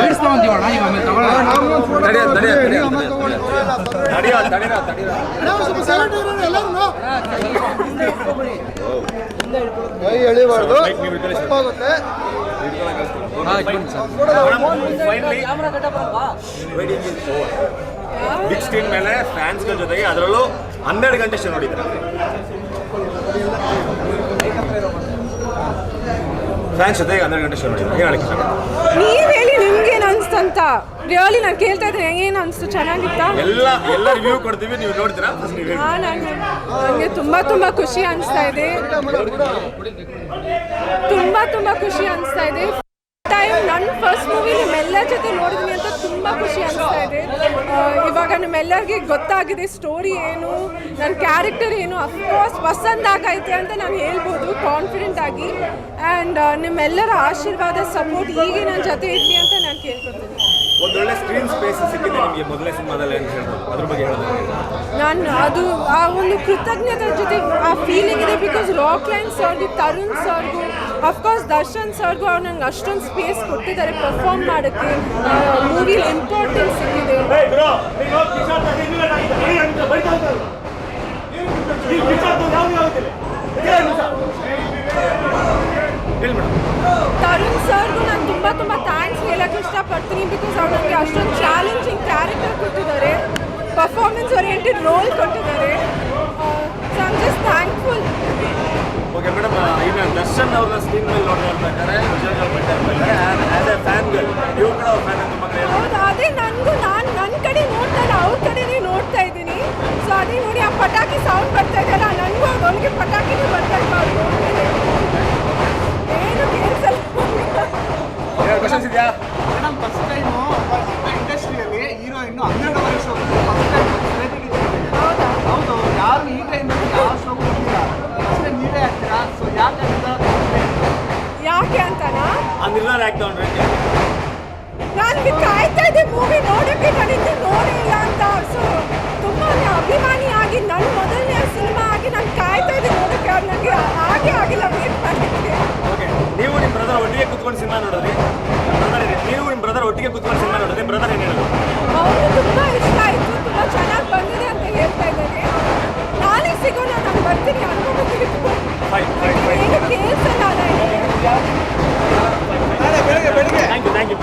ಬಯಸ್ತಾವಂತೀವಣ್ಣ ಈಗ ಆಮೇಲೆ ಕೈ ಎಳಿಬಾರ್ದು, ತಪ್ಪಾಗುತ್ತೆ. ಬಿಗ್ ಸ್ಕ್ರೀನ್ ಮೇಲೆ ಫ್ಯಾನ್ಸ್ಗಳ ಜೊತೆಗೆ ಅದರಲ್ಲೂ 12 ಗಂಟೆ ಶೋ ನೋಡಿದ್ದಾರೆ. ಫ್ಯಾನ್ಸ್ ಜೊತೆಗೆ 12 ಗಂಟೆ ಶೋ ನೋಡಿದ್ದಾರೆ. ಏನು ಹೇಳಕ್ಕೆ ಇಷ್ಟಪಡ್ತೀನಿ? ನೀವ್ ಹೇಳಿ ನಿಮ್ಗೇನು ಅನ್ಸ್ತಂತ ರಿಯಲಿ ನಾನು ಕೇಳ್ತಾ ಇದ್ದೀನಿ. ಏನು ಅನಿಸ್ತು? ಚೆನ್ನಾಗಿತ್ತಾ? ಎಲ್ಲ ರಿವ್ಯೂ ಕೊಡ್ತೀವಿ, ನೀವು ನೋಡ್ತೀರಾ? ನನಗೆ ತುಂಬ ಖುಷಿ ಅನಿಸ್ತಾ ಇದೆ. ತುಂಬ ಖುಷಿ ಅನಿಸ್ತಾ ಇದೆ. ಟೈಮ್ ನನ್ನ ಫಸ್ಟ್ ಮೂವಿ ನಿಮ್ಮೆಲ್ಲರ ಜೊತೆ ನೋಡಿದ್ವಿ ಅಂತ ತುಂಬ ಖುಷಿ ಅನಿಸ್ತಾ ಇದೆ. ಇವಾಗ ನಿಮ್ಮೆಲ್ಲರಿಗೆ ಗೊತ್ತಾಗಿದೆ ಸ್ಟೋರಿ ಏನು, ನನ್ನ ಕ್ಯಾರೆಕ್ಟರ್ ಏನು. ಅಫ್ಕೋರ್ಸ್ ಪಸಂದಾಗೈತೆ ಅಂತ ನಾನು ಹೇಳ್ಬೋದು ಕಾನ್ಫಿಡೆಂಟ್ ಆಗಿ. ಆ್ಯಂಡ್ ನಿಮ್ಮೆಲ್ಲರ ಆಶೀರ್ವಾದ ಸಪೋರ್ಟ್ ಹೀಗೆ ನನ್ನ ಜೊತೆ ಇರಲಿ ಅಂತ ನಾನು ಕೇಳ್ಕೊತೀನಿ. ಒಂದೊಳ್ಳೆ ಸ್ಕ್ರೀನ್ ಸ್ಪೇಸ್ ಸಿಕ್ಕಿದೆ ನಿಮಗೆ ಮೊದಲನೇ ಸಿನಿಮಾದಲ್ಲಿ ಅಂತ ಹೇಳ್ಬೋದು, ಅದ್ರ ಬಗ್ಗೆ ಹೇಳೋದು? ನಾನು ಅದು ಆ ಒಂದು ಕೃತಜ್ಞತೆ ಜೊತೆ ಆ ಫೀಲಿಂಗ್ ಇದೆ. ಬಿಕಾಸ್ ರಾಕ್ ಲೈನ್ ಸರ್ಗೂ, ತರುಣ್ ಸರ್ಗೂ, ಅಫ್ಕೋರ್ಸ್ ದರ್ಶನ್ ಸರ್ಗೂ ಅವ್ರು ನಂಗೆ ಅಷ್ಟೊಂದು ಸ್ಪೇಸ್ ಕೊಟ್ಟಿದ್ದಾರೆ ಪರ್ಫಾರ್ಮ್ ಮಾಡೋಕ್ಕೆ. ಮೂವಿಲಿ ಇಂಪಾರ್ಟೆನ್ಸ್ ಸಿಕ್ಕಿದೆ. ತರುಣ್ ಸರ್ಗೂ ನಾನು ತುಂಬ ಥ್ಯಾಂಕ್ಸ್ ಹೇಳೋಕ್ಕೆ ಇಷ್ಟಪಡ್ತೀನಿ. ಬಿಕಾಸ್ ಅವ್ರು ನನಗೆ ಅಷ್ಟೊಂದು ಚಾಲೆಂಜಿಂಗ್ ಕ್ಯಾರೆಕ್ಟರ್ ಕೊಟ್ಟಿದ್ದಾರೆ, ಪರ್ಫಾರ್ಮೆನ್ಸ್ ಓರಿಯೆಂಟೆಡ್ ರೋಲ್ ಕೊಟ್ಟಿದ್ದಾರೆ. So I am just thankful. Okay madam, ಇನ್ನು ದರ್ಶನ್ ಅವ್ರನ್ನ ಸ್ಕ್ರೀನ್ ಮೇಲೆ ನೋಡ್ಬೇಕಾದ್ರೆ ಆ್ಯಸ್ ಎ ಫ್ಯಾನ್ ನೀವು ಕೂಡ ಅವ್ರ ಫ್ಯಾನ್ ತುಂಬ ಹೌದು, ಅದೇ ನನಗೂ ನನ್ನ ಕಡೆ ನೋಡ್ತಾ ಇಲ್ಲ, ಅವ್ರ ಕಡೆನೇ ನೋಡ್ತಾ ಇದ್ದೀನಿ. ಸೊ ಅದೇ ನೋಡಿ ಆ ಪಟಾಕಿ ಸೌಂಡ್ ಬರ್ತಾ ಇದೆಯಲ್ಲ, ನನಗೂ ಅವ್ರಿಗೆ ಪಟಾಕಿನೂ ಬರ್ತಾ ಇಲ್ಲ. ಏನು ಕೇಳಿಸಲ್ಲ. ಕ್ವಶನ್ಸ್ ಇದೆಯಾ ಮೇಡಮ್? ಫಸ್ಟ್ ಟೈಮು ಇಂಡಸ್ಟ್ರಿಯಲ್ಲಿ ಹೀರೋಯಿನ್ನು 12 ವರ್ಷ ಫಸ್ಟ್ ಟೈಮ್ ಸೆಲೆಬ್ರಿಟಿ. ಹೌದು, ಯಾರು ಈ ಟೈಮಲ್ಲಿ ಯಾವ ಶೋಗೂ ಬಂದಿಲ್ಲ, ಅಷ್ಟೇ ನೀವೇ ಆಗ್ತೀರಾ. ಸೊ ಯಾಕೆ ಅಂತನಾ ಆ ನಿರ್ಧಾರ ಯಾಕೆ ತಗೊಂಡ್ರೆ? ನನಗೆ ಕಾಯ್ತಾ ಇದೆ ಮೂವಿ ನೋಡೋಕ್ಕೆ, ನಾನು ಇನ್ನೂ ನೋಡೇ ಇಲ್ಲ ಅಂತ. ಸೊ ತುಂಬ ಅಭಿಮಾನಿಯಾಗಿ ನನ್ನ ಮೊದಲನೇ ಸಿನಿಮಾ ಆಗಿ ನಾನು ಕಾಯ್ತಾ ಇದ್ದೆ ನೋಡೋಕ್ಕೆ. ಅದು ನನಗೆ ಆಗಿಲ್ಲ ವೇಟ್ ಮಾಡಲಿಕ್ಕೆ. ಓಕೆ, ನೀವು ನಿಮ್ಮ ಬ್ರದರ್ ಒಟ್ಟಿಗೆ ಕುತ್ಕೊಂಡು ಸಿನಿಮಾ ನೋಡಿದ್ರಿ? ನೀವು ನಿಮ್ಮ ಬ್ರದರ್ ಒಟ್ಟಿಗೆ ಕುತ್ಕೊಂಡು ಸಿನಿಮಾ ನೋಡಿದ್ರಿ? ಬ್ರದರ್ ಏನು ಹೇಳೋದು? ಅವ್ರಿಗೆ ತುಂಬ ಇಷ್ಟ ಆಯಿತು, ತುಂಬ ಚೆನ್ನಾಗಿ ಬಂದಿದೆ ಅಂತ ಹೇಳ್ತಾ ಇದ್ದಾರೆ. ನಾಳೆ ಸಿಗೋಣ, ನಾನು ಬರ್ತೀನಿ ಅನ್ಕೋಬೇಕು. ಫೈನ್ ಏನು ಕೇಳಿಸಲ್ಲ. Thank you